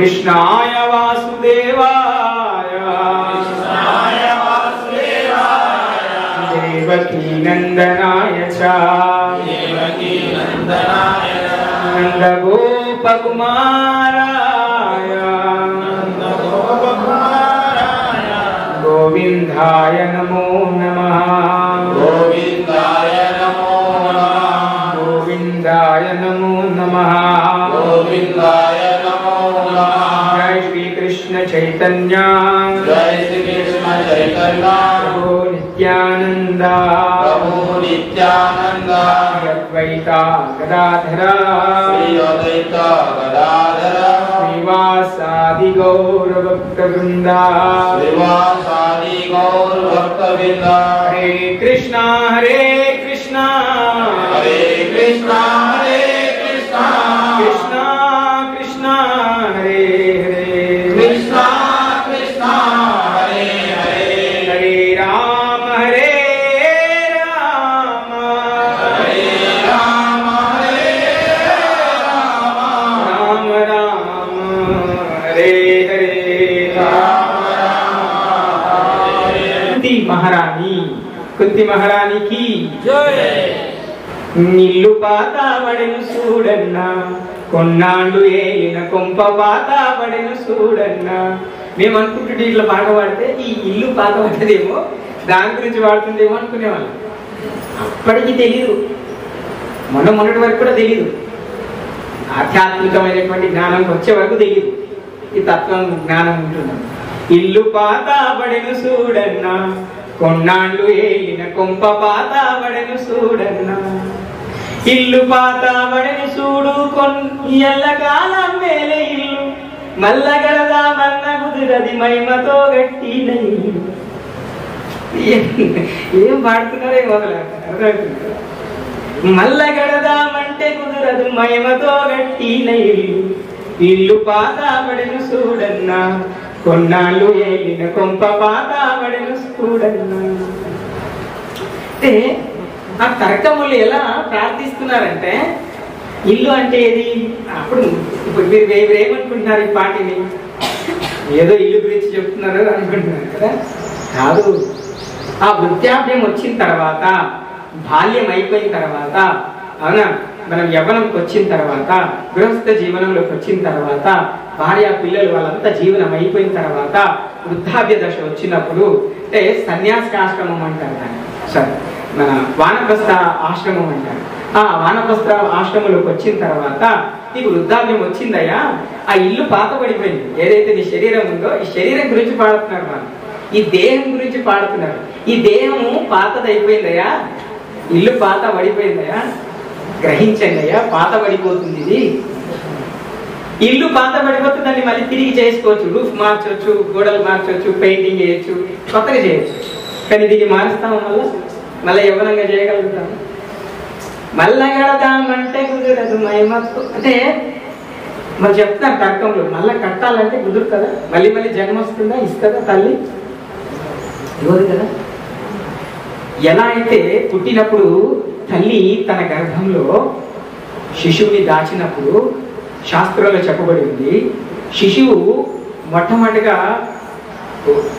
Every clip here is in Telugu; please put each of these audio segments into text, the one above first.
कृष्णाय वासुदेवाय देवकी नंदनाय च नंदगोपकुमाराय गोविंदाय नमो नमः गोविंदाय नमो नमः गोविंदाय नमो नमः जय श्री कृष्ण चैतन्य प्रभु नित्यानंद अद्वैता गदाधर श्रीवासादि गौर भक्तवृंद हरे कृष्णा कृष्णा कृष्णा कृष्णा हरे हरे कृष्णा कृष्णा हरे हरे हरे राम हरे राम राम राम हरे हरे कुंती महारानी की जय। నిల్లు పాతావడెను చూడన్నా కొన్నాళ్ళు ఏలిన కొంప పాతావడెను చూడన్నా. మేము అనుకుంటుంటే ఇట్లా పాట పాడితే ఈ ఇల్లు పాత పడ్డదేమో దాని గురించి వాడుతుందేమో అనుకునేవాళ్ళం. అప్పటికి తెలీదు, మొన్నటి వరకు కూడా తెలీదు, ఆధ్యాత్మికమైనటువంటి జ్ఞానం వచ్చే వరకు తెలియదు ఈ తత్వం జ్ఞానం ఉంటున్నాం. ఇల్లు పాతావడెను చూడన్నా కొన్నాళ్ళు ఏలిన కొంప పాతావడెను చూడన్నా. ఇల్లు పాతావడెను చూడు ఎల్లకాలం మేలే ఇల్లు మల్లగడదామన్న కుదిరది మహిమతో గట్టిన ఇల్లు. ఏం పాడుతున్నారే మొదలవుతున్నారు. మల్లగడదామంటే కుదరదు మహిమతో గట్టిన ఇల్లు. ఇల్లు పాతావడెను చూడన్నా కొన్నాళ్ళు ఏలిన కొంప పాతావడెను చూడన్నా. అంటే ఆ తర్కములు ఎలా ప్రార్థిస్తున్నారంటే ఇల్లు అంటే ఏది? అప్పుడు ఇప్పుడు మీరు ఏమనుకుంటున్నారు ఈ పాటిని? ఏదో ఇల్లు గురించి చెప్తున్నారు అనుకుంటున్నారు కదా. కాదు, ఆ వృద్ధాప్యం వచ్చిన తర్వాత, బాల్యం అయిపోయిన తర్వాత, అవునా, మనం యవ్వనంకి వచ్చిన తర్వాత, గృహస్థ జీవనంలోకి వచ్చిన తర్వాత, భార్య పిల్లలు వాళ్ళంతా జీవనం అయిపోయిన తర్వాత, వృద్ధాప్య దశ వచ్చినప్పుడు, అంటే సన్యాసాశ్రమం అంటారు దాన్ని, సరే మన వానప్రస్థ ఆశ్రమం అంటారు. ఆ వానప్రస్థ ఆశ్రమంలోకి వచ్చిన తర్వాత నీకు వృద్ధాప్యం వచ్చిందయ్యా, ఆ ఇల్లు పాత పడిపోయింది. ఏదైతే నీ శరీరం ఉందో ఈ శరీరం గురించి పాడుతున్నారు వాళ్ళు, ఈ దేహం గురించి పాడుతున్నారు. ఈ దేహము పాతదైపోయిందయ్యా, ఇల్లు పాత పడిపోయిందయ్యా, గ్రహించండి అయ్యా, పాత పడిపోతుంది ఇది. ఇల్లు పాత పడిపోతే దాన్ని మళ్ళీ తిరిగి చేసుకోవచ్చు, రూఫ్ మార్చవచ్చు, గోడలు మార్చవచ్చు, పెయింటింగ్ చేయొచ్చు, కొత్తగా చేయొచ్చు. కానీ దీన్ని మారుస్తాము, మళ్ళీ యవ్వనంగా చేయగలుగుతాము. మళ్ళా కడదామంటే కుదరదు మహిమతో. అంటే మరి చెప్తారు తర్కంలో, మళ్ళీ కట్టాలంటే కుదురుతుందా? మళ్ళీ మళ్ళీ జన్మ వస్తుందా? ఇస్తుందా తల్లి? ఇవ్వదు కదా. ఎలా అయితే పుట్టినప్పుడు తల్లి తన గర్భంలో శిశువుని దాచినప్పుడు శాస్త్రంలో చెప్పబడి ఉంది, శిశువు మొట్టమొదటిగా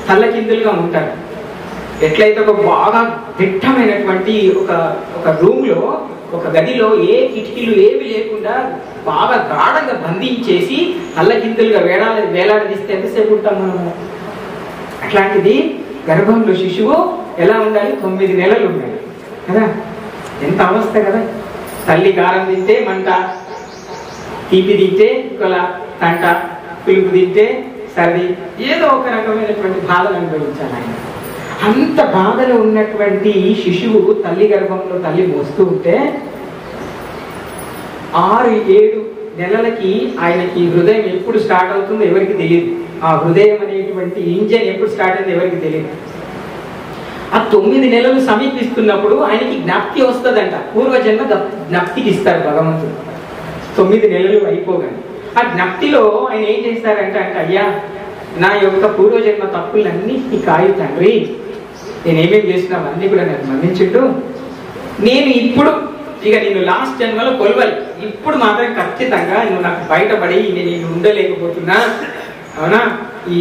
తల్లకిందులుగా ఉంటారు. ఎట్లయితే ఒక బాగా దిట్టమైనటువంటి ఒక రూమ్ లో, ఒక గదిలో ఏ కిటికీలు ఏవి లేకుండా బాగా గాఢంగా బంధించేసి తల్లకిందులుగా వేలాడదీస్తే ఎంతసేపు ఉంటాం మనం? అట్లాంటిది గర్భంలో శిశువు ఎలా ఉండాలి? 9 నెలలు ఉండాలి కదా. ఎంత అవస్థ కదా. తల్లి గారం తింటే మంట, తీపి తింటే కొల తంట, పిలుపు తింటే సర్ది, ఏదో ఒక రకమైనటువంటి బాధలు అనుభవించాలి ఆయన. అంత బాధలో ఉన్నటువంటి శిశువు తల్లి గర్భంలో తల్లి మోస్తూ ఉంటే 6-7 నెలలకి ఆయనకి హృదయం ఎప్పుడు స్టార్ట్ అవుతుందో ఎవరికి తెలియదు. ఆ హృదయం అనేటువంటి ఇంజన్ ఎప్పుడు స్టార్ట్ అయిందో ఎవరికి తెలియదు. ఆ 9 నెలలు సమీపిస్తున్నప్పుడు ఆయనకి జ్ఞప్తి వస్తుందంట. పూర్వజన్మ జ్ఞప్తికి ఇస్తారు భగవంతుడు 9 నెలలు అయిపోగానే. ఆ జ్ఞప్తిలో ఆయన ఏం చేస్తారంటే, అయ్యా నా యొక్క పూర్వజన్మ తప్పులన్నీ నీ కాయు తండ్రి, నేనేమేమి చేసినా అన్నీ కూడా నాకు మన్నించుండు. నేను ఇప్పుడు ఇక నేను లాస్ట్ జన్మలో కొలవాలి, ఇప్పుడు మాత్రం ఖచ్చితంగా నువ్వు నాకు బయటపడి నేను ఉండలేకపోతున్నా, అవునా, ఈ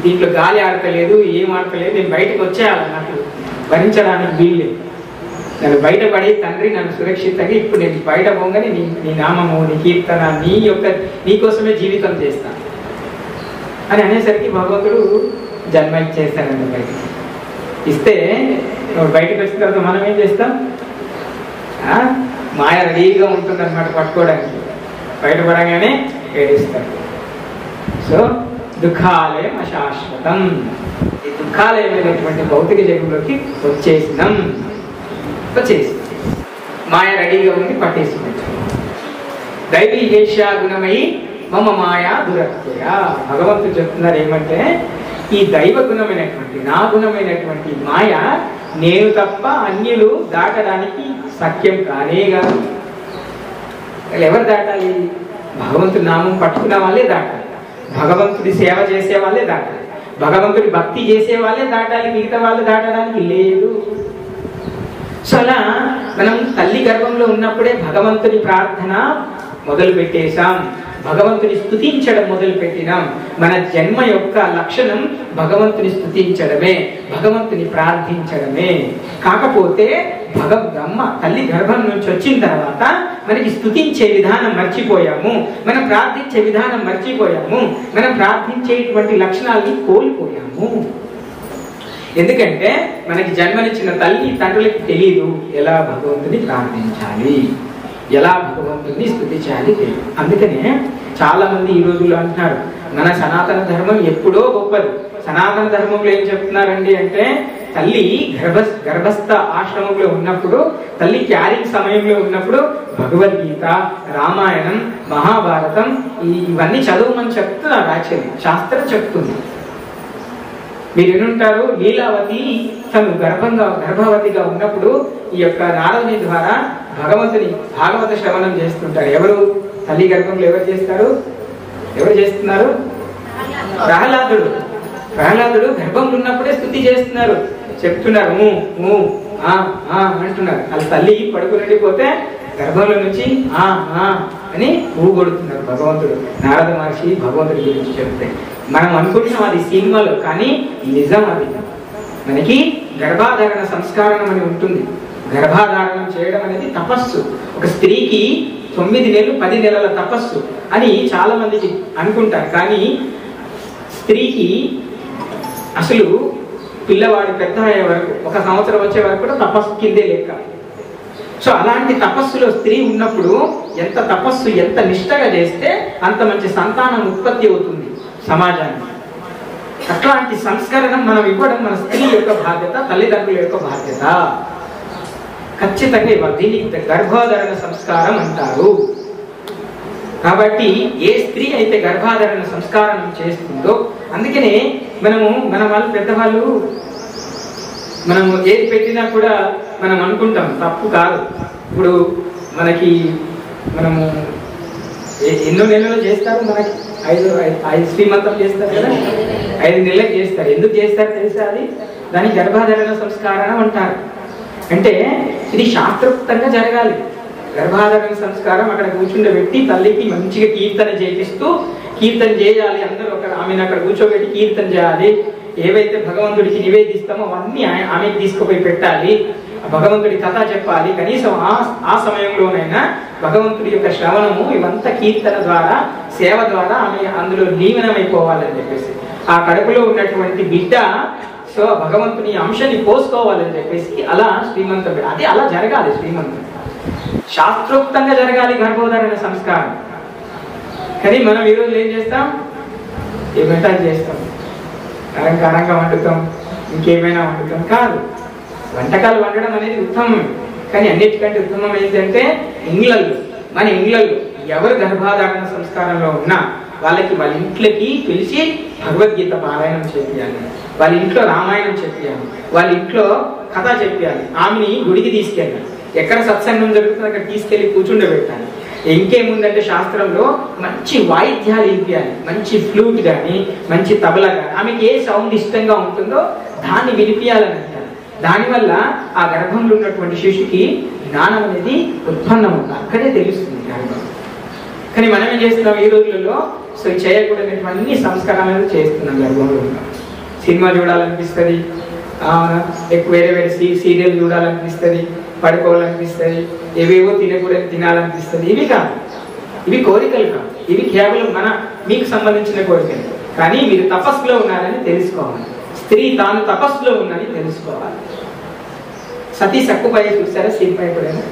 దీంట్లో గాలి ఆడతలేదు, ఏం ఆడతలేదు, నేను బయటకు వచ్చేయాలి, నాకు భరించడానికి వీల్లేదు, నన్ను బయటపడి తండ్రి నన్ను సురక్షితంగా ఇప్పుడు నేను బయట పోగానే నీ నామము, నీ కీర్తన, నీకోసమే జీవితం చేస్తాను అని అనేసరికి భగవంతుడు జన్మ ఇచ్చేస్తానండి. బయటకి ఇస్తే బయటకు వచ్చిన తర్వాత మనం ఏం చేస్తాం? మాయ రెడీగా ఉంటుంది అనమాట పట్టుకోవడానికి. బయటపడగానే ఏడిస్తాడు. సో దుఃఖాలయం అశాశ్వతం, ఈ దుఃఖాలయమైనటువంటి భౌతిక జగంలోకి వచ్చేసినాం. మాయ రెడీగా ఉంది, పట్టేసుకుంటాం. దైవీ హేష్యా గుణమై మమ మాయా దురత్యయ. భగవంతుడు చెప్తున్నారు ఏమంటే, ఈ దైవ గుణమైనటువంటి నా గుణమైనటువంటి మాయ నేను తప్ప అన్యులు దాటడానికి సఖ్యం కానే కాదు. ఎవరు దాటాలి? భగవంతుడి నామం పట్టుకున్న వాళ్ళే దాటాలి, భగవంతుడి సేవ చేసే వాళ్ళే దాటాలి, భగవంతుడి భక్తి చేసే వాళ్ళే దాటాలి, మిగతా వాళ్ళు దాటడానికి లేదు. సో అలా మనం తల్లి గర్భంలో ఉన్నప్పుడే భగవంతుని ప్రార్థన మొదలు పెట్టేశాం, భగవంతుని స్తుతించడం మొదలు పెట్టినాం. మన జన్మ యొక్క లక్షణం భగవంతుని స్తుతించడమే, భగవంతుని ప్రార్థించడమే. కాకపోతే బ్రహ్మ తల్లి గర్భం నుంచి వచ్చిన తర్వాత మనకి స్తుతించే విధానం మర్చిపోయాము, మనం ప్రార్థించే విధానం మర్చిపోయాము, మనం ప్రార్థించేటువంటి లక్షణాలని కోల్పోయాము. ఎందుకంటే మనకి జన్మనిచ్చిన తల్లి తండ్రులకి తెలియదు ఎలా భగవంతుని ప్రార్థించాలి, ఎలా భగవంతుని స్తుతించాలి తెలియదు. అందుకనే చాలా మంది ఈ రోజుల్లో అంటున్నారు మన సనాతన ధర్మం ఎప్పుడో గొప్పది. సనాతన ధర్మంలో ఏం చెప్తున్నారండి అంటే, తల్లి గర్భస్థ ఆశ్రమంలో ఉన్నప్పుడు, తల్లి క్యారింగ్ సమయంలో ఉన్నప్పుడు భగవద్గీత, రామాయణం, మహాభారతం ఇవన్నీ చదవమని చెప్తున్నారు. యాక్చువల్లీ శాస్త్రం చెప్తుంది. మీరు వినుంటారు, లీలావతి తను గర్భవతిగా ఉన్నప్పుడు ఈ యొక్క నారదుని ద్వారా భగవంతుని భాగవత శ్రవణం చేస్తుంటారు. ఎవరు? తల్లి గర్భంలో ఎవరు చేస్తారు? ఎవరు చేస్తున్నారు? ప్రహ్లాదుడు గర్భంలో ఉన్నప్పుడే స్తుతి చేస్తున్నారు, చెప్తున్నారు, అంటున్నారు. వాళ్ళ తల్లి పడుకునడిపోతే గర్భంలో నుంచి అని ఊగొడుతున్నారు భగవంతుడు. నారద మహర్షి భగవంతుడి గురించి చెప్తే మనం అనుకుంటున్నాం అది సినిమాలో, కానీ నిజం అది. మనకి గర్భాధారణ సంస్కారం అని ఉంటుంది. గర్భాధారణం చేయడం అనేది తపస్సు. ఒక స్త్రీకి 9 నెలలు 10 నెలల తపస్సు అని చాలా మందికి అనుకుంటారు. కానీ స్త్రీకి అసలు పిల్లవాడు పెద్ద అయ్యే వరకు, 1 సంవత్సరం వచ్చే వరకు కూడా తపస్సు కిందే లెక్క. సో అలాంటి తపస్సులో స్త్రీ ఉన్నప్పుడు ఎంత తపస్సు, ఎంత నిష్టగా చేస్తే అంత మంచి సంతానం ఉత్పత్తి అవుతుంది సమాజానికి. అట్లాంటి సంస్కరణం మనం ఇవ్వడం మన స్త్రీ యొక్క బాధ్యత, తల్లిదండ్రుల యొక్క బాధ్యత. ఖచ్చితంగా ఇవ్వాలి. దీనికి గర్భాధారణ సంస్కారం అంటారు. కాబట్టి ఏ స్త్రీ అయితే గర్భాధారణ సంస్కారం చేస్తుందో, అందుకనే మన వాళ్ళు పెద్దవాళ్ళు మనము ఏది పెట్టినా కూడా మనం అనుకుంటాం తప్పు కాదు. ఇప్పుడు మనము ఎన్నో నెలలు చేస్తారు, మనకి 5 శ్రీమంతం చేస్తారు కదా, 5 నెలలకు చేస్తారు. ఎందుకు చేస్తారు తెలుసా? అది దాని గర్భాధారణ సంస్కారం అంటారు. అంటే ఇది శాస్త్రోక్తంగా జరగాలి. గర్భాధారణ సంస్కారం అక్కడ కూర్చుండబెట్టి తల్లికి మంచిగా కీర్తన చేపిస్తూ, కీర్తన చేయాలి, అందరూ ఆమెను అక్కడ కూర్చోబెట్టి కీర్తన చేయాలి. ఏవైతే భగవంతుడికి నివేదిస్తామో అవన్నీ ఆమెకి తీసుకుపోయి పెట్టాలి, భగవంతుడి కథ చెప్పాలి. కనీసం ఆ సమయంలోనైనా భగవంతుడి యొక్క శ్రవణము ఇవంతా కీర్తన ద్వారా, సేవ ద్వారా ఆమె అందులో లీవనమైపోవాలని చెప్పేసి, ఆ కడుపులో ఉన్నటువంటి బిడ్డ సో భగవంతుని అంశాన్ని పోసుకోవాలని చెప్పేసి అలా శ్రీమంతం, అది అలా జరగాలి. శ్రీమంతం శాస్త్రోక్తంగా జరగాలి గర్భోధారణ సంస్కారం. కానీ మనం ఈరోజు ఏం చేస్తాం? ఏమంటా చేస్తాం, అలంకారంగా వండుతాం, ఇంకేమైనా వండుతాం. కాదు, వంటకాలు వండడం అనేది ఉత్తమం. కానీ అన్నిటికంటే ఉత్తమం ఏంటంటే మన ఇళ్ళల్లో ఎవరు గర్భాధారణ సంస్కారంలో ఉన్నా వాళ్ళకి వాళ్ళ ఇంట్లోకి పిలిచి భగవద్గీత పారాయణం చేయాలి, వాళ్ళ ఇంట్లో రామాయణం చెప్పాలి, వాళ్ళ ఇంట్లో కథ చెప్పాలి, ఆమెని గుడికి తీసుకెళ్ళాలి, ఎక్కడ సత్సంగం జరుగుతుందో అక్కడ తీసుకెళ్లి కూర్చుండబెట్టాలి. ఇంకేముందంటే శాస్త్రంలో మంచి వాయిద్యాలు వినిపించాలి, మంచి ఫ్లూట్ కానీ మంచి తబలా కానీ, ఆమెకి ఏ సౌండ్ ఇష్టంగా ఉంటుందో దాన్ని వినిపించాలని అంటారు. దానివల్ల ఆ గర్భంలో ఉన్నటువంటి శిశుకి జ్ఞానం అనేది ఉత్పన్నం అవుతుంది, అక్కడే తెలుస్తుంది గర్భం. కానీ మనం ఏం చేస్తున్నాం ఈ రోజులలో? సో చేయకూడనటువంటి సంస్కారాలను చేస్తున్నాం. గర్భంలో ఉన్నాం. సినిమా చూడాలనిపిస్తుంది, ఎక్కువ వేరే వేరే సీరియల్ చూడాలనిపిస్తుంది, పడుకోవాలనిపిస్తుంది, ఏవేవో తినాలనిపిస్తుంది. ఇవి కాదు, ఇవి కోరికలు కాదు, ఇవి కేవలం మీకు సంబంధించిన కోరికలు. కానీ మీరు తపస్సులో ఉన్నారని తెలుసుకోవాలి. స్త్రీ తాను తపస్సులో ఉందని తెలుసుకోవాలి. సతీ సక్కుబాయి చూస్తారా? సినిమా ఎప్పుడైనా?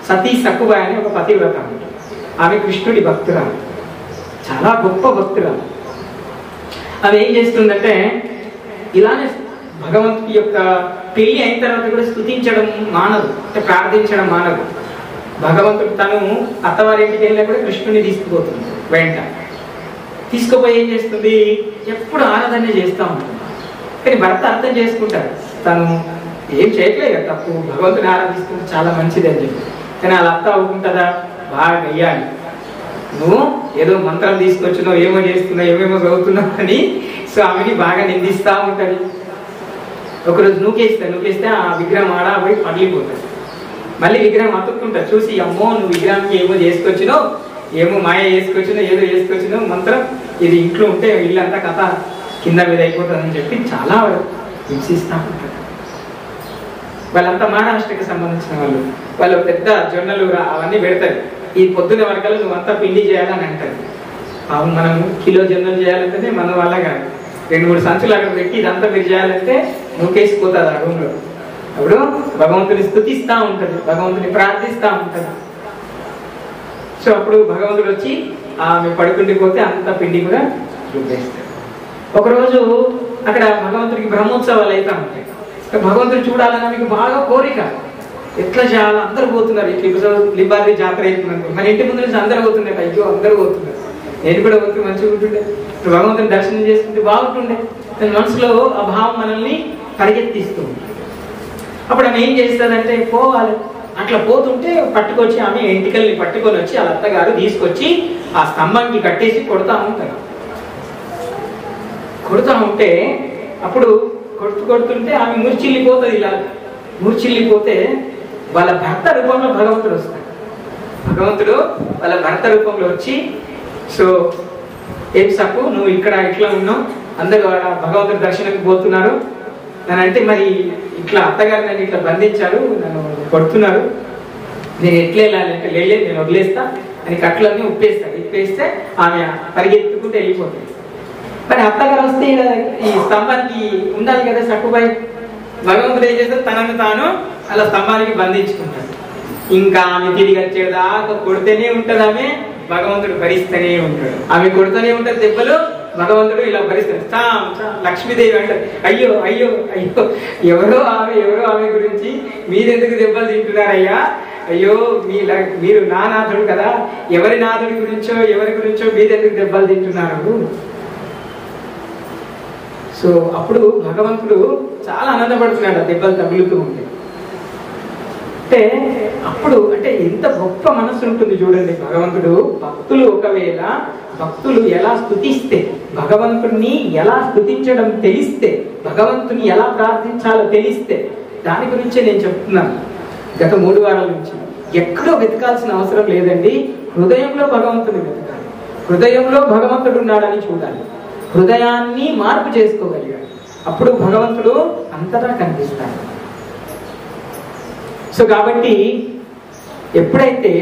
సతీ సక్కుబాయి అని ఒక పతివ్రత. ఆమె కృష్ణుడి భక్తురాలు, చాలా గొప్ప భక్తురాలు. ఆమె ఏం చేస్తుందంటే, ఇలానే భగవంతుడి యొక్క పెళ్లి అయిన తర్వాత కూడా స్తుతించడం మానదు, అంటే ప్రార్థించడం మానదు. భగవంతుడు తను అత్తవారింటికి వెళ్ళినా కూడా కృష్ణుని తీసుకుపోతుంది. వెంట తీసుకుపోయి ఏం చేస్తుంది? ఎప్పుడు ఆరాధన చేస్తూ ఉంటుంది. కానీ భర్త అర్థం చేసుకుంటారు, తను ఏం చేయట్లేదు కదా, తప్పు, భగవంతుని ఆరాధిస్తుంది, చాలా మంచిది అని చెప్పి. కానీ వాళ్ళ అత్త అవుతుంటుందా? బాగా వెయ్యాలి, నువ్వు ఏదో మంత్రం తీసుకొచ్చినావు, ఏమో చేస్తున్నావు, ఏమేమో చదువుతున్నావు అని. సో ఆమెని బాగా నిందిస్తూ ఉంటుంది. ఒకరోజు నూకేస్తే ఆ విగ్రహం ఆడ పోయి పగిలిపోతుంది. మళ్ళీ విగ్రహం అతుక్కుంటా చూసి, అమ్మో నువ్వు విగ్రహానికి ఏమో చేసుకొచ్చినావు, ఏమో మాయ చేసుకొచ్చినావు, ఏదో చేసుకొచ్చినావు మంత్రం, ఇది ఇంట్లో ఉంటే ఇల్లంతా కథ కింద మీద అయిపోతుందని చెప్పి చాలా హింసిస్తూ ఉంటారు. వాళ్ళంతా మహారాష్ట్రకి సంబంధించిన వాళ్ళు పెద్ద జొన్నలు అవన్నీ పెడతారు. ఈ పొద్దున వరకలు నువ్వంతా పిండి చేయాలని అంటారు. అవును, మనం కిలో జొన్నలు చేయాలంటే మన వల్ల కాదు, 2-3 సంచులు అక్కడ పెట్టి ఇదంతా మీరు చేయాలంటే నూకేసిపోతుంది ఆ రూమ్లో. అప్పుడు భగవంతుని స్తుతిస్తూ ఉంటుంది, భగవంతుని ప్రార్థిస్తూ ఉంటుంది. సో అప్పుడు భగవంతుడు వచ్చి ఆమె పడుకుండిపోతే అంత పిండి కూడా చూపేస్తాడు. ఒకరోజు అక్కడ భగవంతుడికి బ్రహ్మోత్సవాలు అవుతా ఉంటాయి. భగవంతుడు చూడాలని మీకు బాగా కోరిక, ఎట్లా చేయాలి, అందరూ పోతున్నారు. ఇట్లా లింబాద్రి జాతర అవుతున్నారు, మన ఇంటి ముందు నుంచి అందరూ పోతున్నారు. అయ్యో అందరూ పోతున్నారు, నేను కూడా పోతే మంచిగా ఉంటుండే, భగవంతుని దర్శనం చేసుకుంటే బాగుంటుండే. దాని మనసులో ఆ భావం మనల్ని పరిగెత్తిస్తుంది. అప్పుడు ఆమె ఏం చేస్తుందంటే, పోవాలి. అట్లా పోతుంటే పట్టుకొచ్చి ఆమె ఎంటికల్ని పట్టుకొని వచ్చి వాళ్ళ అత్తగారు తీసుకొచ్చి ఆ స్తంభానికి కట్టేసి కొడతా ఉంటారు. కొడుతూ ఉంటే అప్పుడు కొడుతుంటే ఆమె మూర్చిల్లిపోతుంది. ఇలా మూర్చిల్లిపోతే వాళ్ళ భర్త రూపంలో భగవంతుడు వస్తాడు. భగవంతుడు వాళ్ళ భర్త రూపంలో వచ్చి, సో ఏం సక్కు నువ్వు ఇక్కడ ఇట్లా ఉన్నావు, అందరూ భగవంతుడి దర్శనానికి పోతున్నారు అని అంటే, మరి ఇట్లా అత్తగారు నన్ను ఇట్లా బంధించారు, నన్ను కొడుతున్నారు, నేను ఎట్లా వెళ్ళాలంటే లేదు నేను వదిలేస్తా అని కట్లన్నీ ఇప్పేస్తే ఆమె పరిగెత్తుకుంటూ వెళ్ళిపోతుంది. మరి అత్తగారు వస్తే ఈ స్తంభానికి ఉండాలి కదా సక్కుబాయి. భగవంతుడు ఏం చేస్తారు, తనను తాను అలా స్తంభానికి బంధించుకుంటాడు. ఇంకా ఆమె తిరిగి వచ్చేదాకా కొడితేనే ఉంటుంది ఆమె, భగవంతుడు భరిస్తూనే ఉంటాడు. ఆమె కొడుతూనే ఉంటుంది దెబ్బలు, భగవంతుడు ఇలా భరిస్తాడు. లక్ష్మీదేవి అంటారు, అయ్యో అయ్యో అయ్యో ఎవరో ఆమె గురించి మీరెందుకు దెబ్బలు తింటున్నారయ్యా, అయ్యో మీరు నా నాథుడు కదా, ఎవరి నాథుడి గురించో మీరెందుకు దెబ్బలు తింటున్నారు. సో అప్పుడు భగవంతుడు చాలా ఆనందపడుతున్నాడు ఆ దెబ్బలు తగులుతూ ఉంటే. అంటే అప్పుడు అంటే ఎంత గొప్ప మనసు ఉంటుంది చూడండి. భగవంతుడు ఒకవేళ భక్తులు ఎలా స్తుతిస్తే, భగవంతుడిని ఎలా స్తుతించడం తెలిస్తే, భగవంతుని ఎలా ప్రార్థించాలో తెలిస్తే, దాని గురించే నేను చెప్తున్నాను గత 3 వారాల నుంచి. ఎక్కడో వెతకాల్సిన అవసరం లేదండి, హృదయంలో భగవంతుని వెతకాలి. హృదయంలో భగవంతుడు ఉన్నాడని చూడాలి, హృదయాన్ని మార్పు చేసుకోగలిగాడు. అప్పుడు భగవంతుడు అంతటా కనిపిస్తాడు. సో కాబట్టి ఎప్పుడైతే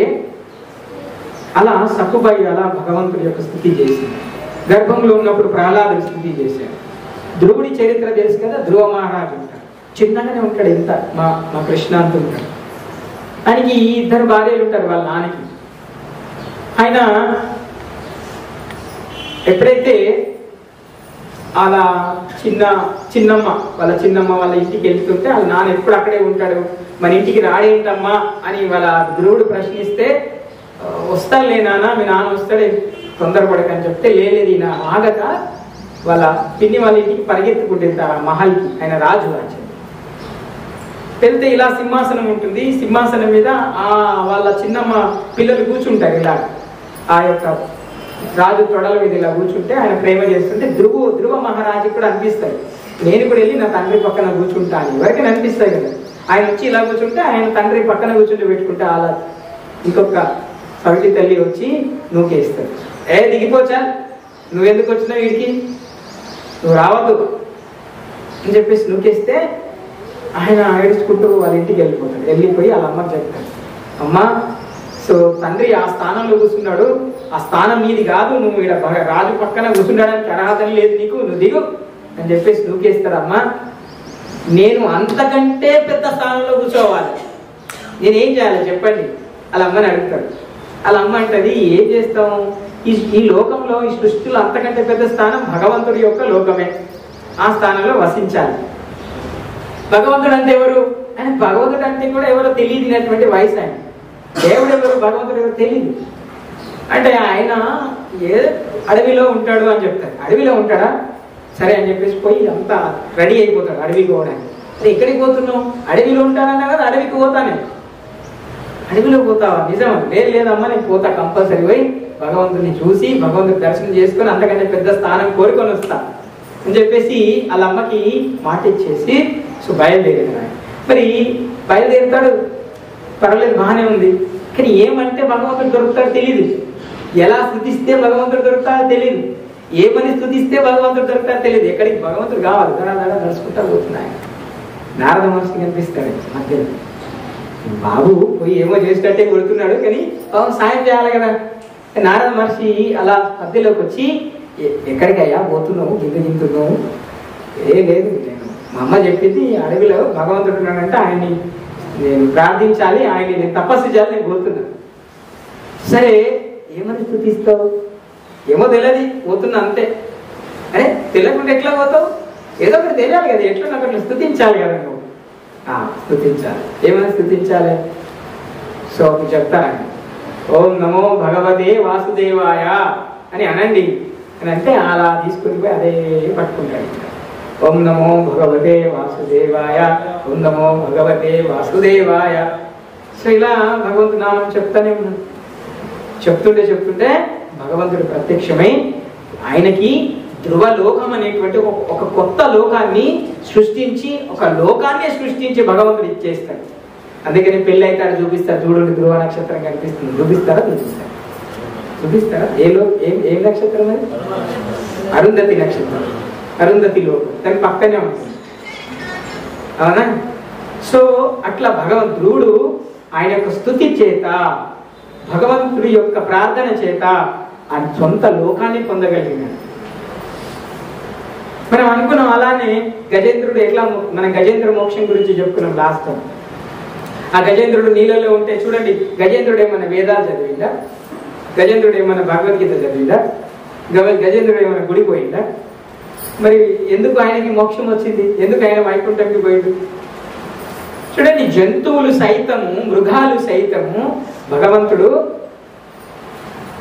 అలా సక్కుబాయి అలా భగవంతుడి యొక్క స్థితి చేసింది, గర్భంలో ఉన్నప్పుడు ప్రహ్లాదుడి స్థితి చేశాడు. ధ్రువుడి చరిత్ర తెలుసు కదా, ధ్రువ మహారాజు ఉంటాడు, చిన్నగానే ఉంటాడు, ఎంత మా కృష్ణ అంత ఉంటాడు. ఆయనకి 2 భార్యలు ఉంటారు వాళ్ళ నాన్నకి. ఆయన ఎప్పుడైతే అలా చిన్నమ్మ వాళ్ళ ఇంటికి వెళ్తుంటే వాళ్ళ నాన్న ఎప్పుడు అక్కడే ఉంటాడు, మన ఇంటికి రాడేంటమ్మా అని వాళ్ళ ధ్రువుడు ప్రశ్నిస్తే, వస్తాడులే నాన్న, మీ నాన్న వస్తాడే, తొందరపడకని చెప్తే, లేదు ఈయన ఆగక వాళ్ళ పిన్ని వాళ్ళ ఇంటికి పరిగెత్తుకుంటుంది ఆ మహల్కి. ఆయన రాజు వెళ్తే ఇలా సింహాసనం ఉంటుంది, సింహాసనం మీద వాళ్ళ చిన్నమ్మ పిల్లలు కూర్చుంటారు. ఇలా ఆ యొక్క రాజు తొడల మీద ఇలా కూర్చుంటే ఆయన ప్రేమ చేస్తుంటే ధ్రువ మహారాజు కూడా అనిపిస్తాయి, నేను కూడా వెళ్ళి నా తండ్రి పక్కన కూర్చుంటాను, ఎవరికైనా అనిపిస్తాయి కదా. ఆయన వచ్చి ఇలా కూర్చుంటే ఆయన తండ్రి పక్కన కూర్చుంటే పెట్టుకుంటే అలా ఇంకొక సవిటి తల్లి వచ్చి నూకేస్తాడు. దిగిపోచా, నువ్వెందుకు వచ్చినావు వీడికి, నువ్వు రావద్దు అని చెప్పేసి నూకేస్తే ఆయన ఏడుచుకుంటూ వాళ్ళ ఇంటికి వెళ్ళిపోతాడు. వెళ్ళిపోయి వాళ్ళ అమ్మకి చెప్తాడు, అమ్మ సో తండ్రి ఆ స్థానంలో కూర్చున్నాడు, ఆ స్థానం మీది కాదు, నువ్వు ఇక్కడ రాజు పక్కన కూర్చుండడానికి అర్హత లేదు నీకు, నువ్వు దిగు అని చెప్పేసి నూకేస్తాడు. అమ్మ నేను అంతకంటే పెద్ద స్థానంలో కూర్చోవాలి, నేనేం చేయాలి చెప్పండి వాళ్ళ అమ్మని అడుగుతాడు. వాళ్ళ అమ్మ అంటది, ఏం చేస్తాం, ఈ లోకంలో ఈ సృష్టిలో అంతకంటే పెద్ద స్థానం భగవంతుడి యొక్క లోకమే, ఆ స్థానంలో వసించాలి. భగవంతుడు అంటే ఎవరు, ఆయన భగవంతుడు అంటే కూడా ఎవరో తెలియనటువంటి వయసు, ఆయన దేవుడు ఎవరు భగవంతుడు ఎవరు తెలియదు. అంటే ఆయన ఏ అడవిలో ఉంటాడు అని చెప్తాడు. అడవిలో ఉంటాడా, సరే అని చెప్పేసి పోయి అంతా రెడీ అయిపోతాడు అడవికి పోవడానికి. అదే ఎక్కడికి పోతున్నావు, అడవిలో ఉంటానన్నా కదా, అడవికి పోతానే. అడవిలో పోతావా, నిజం లేదమ్మా నేను పోతా, కంపల్సరీ పోయి భగవంతుడిని చూసి భగవంతుడి దర్శనం చేసుకొని అంతకంటే పెద్ద స్థానం కోరుకొని వస్తా అని చెప్పేసి వాళ్ళ అమ్మకి మాట ఇచ్చేసి సో బయలుదేరాడు. మరి బయలుదేరుతాడు, పర్వాలేదు బాగానే ఉంది, కానీ ఏమంటే భగవంతుడు దొరుకుతాడో తెలియదు, ఎలా స్థుతిస్తే భగవంతుడు దొరుకుతాడో తెలియదు, ఏమని స్థుతిస్తే భగవంతుడు దొరుకుతాడో తెలియదు. ఎక్కడికి భగవంతుడు కావాలి, దడ నడుచుకుంటా పోతున్నాయి. నారద మహర్షి కనిపిస్తాడు మధ్యలో, బాబు పోయి ఏమో చేసినట్టే కొడుతున్నాడు కానీ సాయం చేయాలి కదా. నారద మహర్షి అలా మధ్యలోకి వచ్చి, ఎక్కడికయ్యా పోతున్నావు, గింతున్నావు, లేదు మా అమ్మ చెప్పింది అడవిలో భగవంతుడు ఉన్నాడంటే ఆయన్ని నేను ప్రార్థించాలి, ఆయన్ని నేను తపస్సు చేయాలి, నేను పోతున్నాను. సరే ఏమని స్థుతిస్తావు, ఏమో తెలియదు పోతున్నా అంతే. అరే తెలియకుండా ఎట్లా పోతావు, ఏదో ఒకటి తెలియాలి కదా, ఎట్లా ఒకటి స్థుతించాలి కదా నువ్వు. స్థుతించాలి, ఏమని స్థుతించాలి, సో చెప్తారా, ఓం నమో భగవతే వాసుదేవాయ అని అనండి అని అంటే అలా తీసుకుని పోయి అదే పట్టుకుంటాడు. ఓం నమో భగవతే వాసుదేవాయ, ఓం నమో భగవతే వాసుదేవాయ. సో ఇలా భగవంతుడి నామం చెప్తానే ఉన్నాడు. చెప్తుంటే భగవంతుడు ప్రత్యక్షమై ఆయనకి ధ్రువలోకం అనేటువంటి ఒక కొత్త లోకాన్ని సృష్టించి, ఒక లోకాన్ని సృష్టించి భగవంతుడు ఇచ్చేస్తాడు. అందుకని పెళ్ళి అవుతాడు చూపిస్తారు, చూడండి ధ్రువ నక్షత్రం కనిపిస్తుంది, చూపిస్తారా ఏం నక్షత్రం అది, అరుంధతి నక్షత్రం, అరుంధతి లోకం దాని పక్కనే ఉంటుంది, అవునా. సో అట్లా భగవంతుడు ఆయన యొక్క స్తుతి చేత, భగవంతుడి యొక్క ప్రార్థన చేత ఆయన సొంత లోకాన్ని పొందగలిగినాడు. మనం అనుకున్నాం అలానే గజేంద్రుడు ఎట్లా, మనం గజేంద్ర మోక్షం గురించి చెప్పుకున్నాం లాస్ట్. ఆ గజేంద్రుడు నీళ్ళలో ఉంటే చూడండి, గజేంద్రుడు ఏమన్నా వేదాలు చదివిందా, గజేంద్రుడు ఏమన్నా భగవద్గీత చదివిందా, గజేంద్రుడు ఏమైనా గుడిపోయిందా, మరి ఎందుకు ఆయనకి మోక్షం వచ్చింది, ఎందుకు ఆయన వైకుంఠంకి పోయిండు. చూడండి జంతువులు సైతము, మృగాలు సైతము భగవంతుడు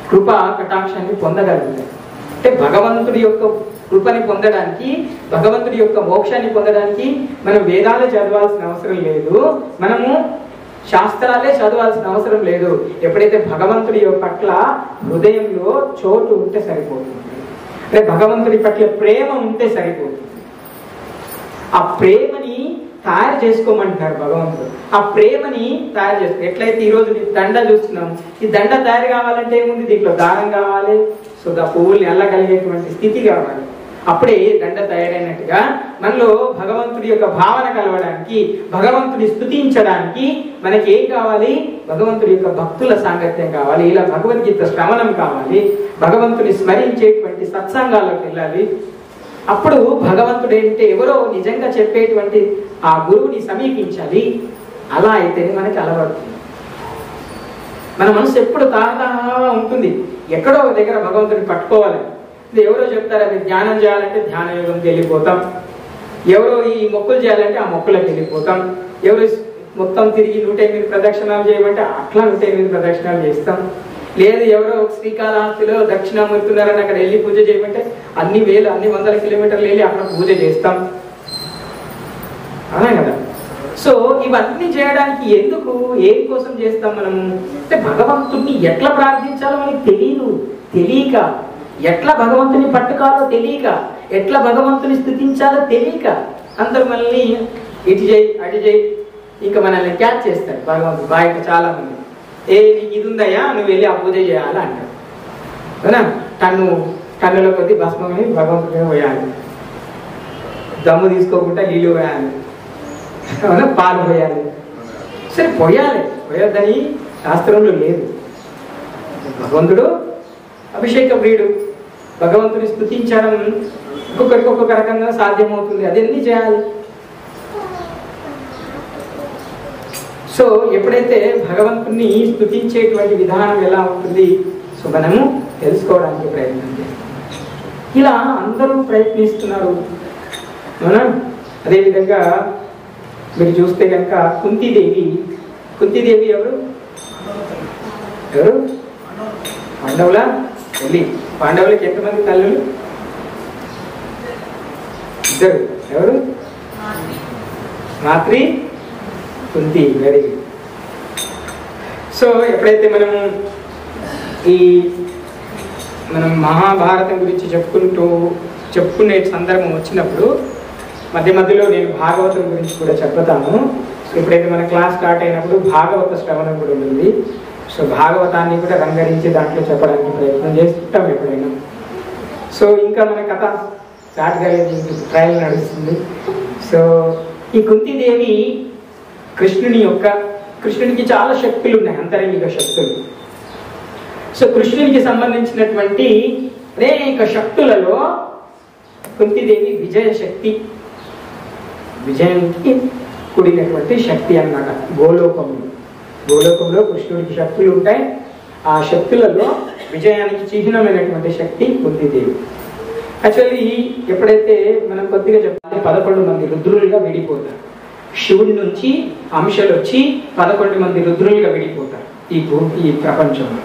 కృపా కటాక్షాన్ని పొందగలుగుతాయి. అంటే భగవంతుడి యొక్క కృపని పొందడానికి, భగవంతుడి యొక్క మోక్షాన్ని పొందడానికి మనం వేదాలే చదవాల్సిన అవసరం లేదు, మనము శాస్త్రాలే చదవాల్సిన అవసరం లేదు. ఎప్పుడైతే భగవంతుడి పట్ల హృదయంలో చోటు ఉంటే సరిపోతుంది, అంటే భగవంతుడి పట్ల ప్రేమ ఉంటే సరిపోతుంది. ఆ ప్రేమని తయారు చేసుకోమంటున్నారు భగవంతుడు. ఆ ప్రేమని తయారు చేసుకో, ఎట్లయితే ఈరోజు దండ చూస్తున్నాం, ఈ దండ తయారు కావాలంటే ఏముంది, దీంట్లో దారం కావాలి, సో ఆ పువ్వుల్ని అల్లగలిగేటువంటి స్థితి కావాలి, అప్పుడే దండ తయారైనట్టుగా మనలో భగవంతుడి యొక్క భావన కలవడానికి, భగవంతుడి స్తుతించడానికి మనకి ఏం కావాలి, భగవంతుడి యొక్క భక్తుల సాంగత్యం కావాలి, ఇలా భగవద్గీత శ్రవణం కావాలి, భగవంతుని స్మరించేటువంటి సత్సంగాల్లోకి వెళ్ళాలి. అప్పుడు భగవంతుడు ఏంటంటే ఎవరో నిజంగా చెప్పేటువంటి ఆ గురువుని సమీపించాలి. అలా అయితేనే మనకి అలవాడుతుంది. మన మనసు ఎప్పుడు తాహతాహా ఉంటుంది, ఎక్కడో ఒక దగ్గర భగవంతుడిని పట్టుకోవాలి. ఎవరో చెప్తారా మీరు ధ్యానం చేయాలంటే ధ్యాన యోగంకి వెళ్ళిపోతాం, ఎవరో ఈ మొక్కులు చేయాలంటే ఆ మొక్కులకు వెళ్ళిపోతాం, ఎవరు మొత్తం తిరిగి 108 ప్రదక్షిణాలు చేయమంటే అట్లా 108 ప్రదక్షిణాలు చేస్తాం, లేదు ఎవరో శ్రీకాళహస్తిలో దక్షిణామూర్తి ఉన్నారని అక్కడ వెళ్ళి పూజ చేయమంటే అన్ని వందల కిలోమీటర్లు వెళ్ళి అక్కడ పూజ చేస్తాం, అవునా కదా. సో ఇవన్నీ చేయడానికి ఎందుకు, ఏం కోసం చేస్తాం మనము అంటే భగవంతుడిని ఎట్లా ప్రార్థించాలో మనకి తెలియక, ఎట్లా భగవంతుని పట్టుకోవాలో తెలియక, ఎట్లా భగవంతుని స్తుతించాలో తెలియక అందరూ మనల్ని ఇటు చేయి అటు చేయి ఇంకా మనల్ని క్యాచ్ చేస్తాడు భగవంతుడు బాగా చాలా మంది. నీకు ఇది ఉందయ్యా, నువ్వు వెళ్ళి ఆ పూజ చేయాలి అంటాడు. అవునా? టన్నుల కొద్ది భస్మని భగవంతుడిని పోయాలి, దమ్ము తీసుకోకుండా నీళ్ళు పోయాలి, అవునా, పాలు పోయాలి. సరే పోయొద్దని శాస్త్రంలో లేదు. భగవంతుడు అభిషేక ప్రియుడు, భగవంతుని స్తుతించడం ఒక్కొక్కరికి ఒక్కొక్క రకంగా సాధ్యమవుతుంది. అదన్నీ చేయాలి. సో ఎప్పుడైతే భగవంతుని స్తుతించేటువంటి విధానం ఎలా ఉంటుంది, సో మనము తెలుసుకోవడానికి ప్రయత్నం చేస్తాం. ఇలా అందరూ ప్రయత్నిస్తున్నారు. అవునా? అదేవిధంగా మీరు చూస్తే కనుక కుంతీదేవి ఎవరు? పాండవుల తల్లి. పాండవులకి ఎంతమంది తల్లులు? ఇద్దరు. ఎవరు? Madri, Kunti. Very good. So ఎప్పుడైతే మనం మహాభారతం గురించి చెప్పుకునే సందర్భం వచ్చినప్పుడు మధ్య మధ్యలో నేను భాగవతం గురించి కూడా చెప్తాను. ఎప్పుడైతే మన క్లాస్ స్టార్ట్ అయినప్పుడు భాగవత శ్రవణం కూడా ఉంటుంది. సో భాగవతాన్ని కూడా రంగరించి దాంట్లో చెప్పడానికి ప్రయత్నం చేస్తుంటాం ఎప్పుడైనా. సో ఇంకా మన కథ స్టార్ట్ కాలేదు, ట్రయల్ నడుస్తుంది. సో ఈ కుంతీదేవి కృష్ణునికి చాలా శక్తులు ఉన్నాయి, అంతరంగిక శక్తులు. సో కృష్ణునికి సంబంధించినటువంటి అనేక శక్తులలో కుంతీదేవి విజయానికి కూడినటువంటి శక్తి అన్నమాట. గోలోకంలో కృష్ణుడికి శక్తులు ఉంటాయి. ఆ శక్తులలో విజయానికి చిహ్నమైనటువంటి శక్తి కుంతీదేవి. యాక్చువల్లీ ఎప్పుడైతే మనం కొద్దిగా చెప్పాలి, 11 మంది రుద్రులుగా విడిపోతారు. శివుడి నుంచి అంశాలు వచ్చి 11 మంది రుద్రులుగా విడిపోతారు ఈ ప్రపంచంలో,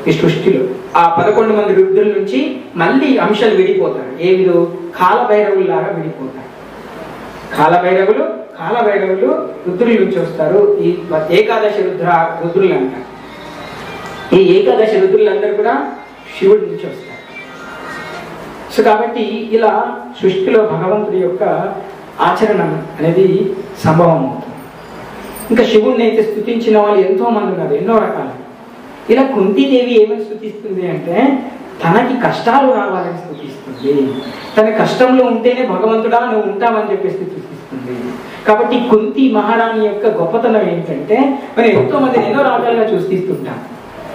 ఈ సృష్టిలో. ఆ 11 మంది రుద్రుల నుంచి మళ్ళీ అంశాలు విడిపోతారు. ఏవిధో కాలభైరవుల్లాగా విడిపోతారు. కాలభైరవులు రుద్రుల నుంచి వస్తారు. ఈ ఏకాదశి రుద్రులు అంటారు. ఈ ఏకాదశి రుద్రులందరూ కూడా శివుడి నుంచి వస్తారు. సో కాబట్టి ఇలా సృష్టిలో భగవంతుడి యొక్క ఆచరణం అనేది సంభవం అవుతుంది. ఇంకా శివుడిని అయితే స్తుతించిన వాళ్ళు ఎంతో మంది ఉన్నారు, ఎన్నో రకాలు. ఇలా కుంతీదేవి ఏమని స్తుతిస్తుంది అంటే తనకి కష్టాలు రావాలని స్తుతిస్తుంది. తన కష్టంలో ఉంటేనే భగవంతుడా నువ్వు ఉంటావని చెప్పేసి స్తుతిస్తుంది. కాబట్టి కుంతి మహారాణి యొక్క గొప్పతనం ఏంటంటే మనం ఎంతో మందిని ఎన్నో రకాలుగా స్తుతిస్తుంటాం.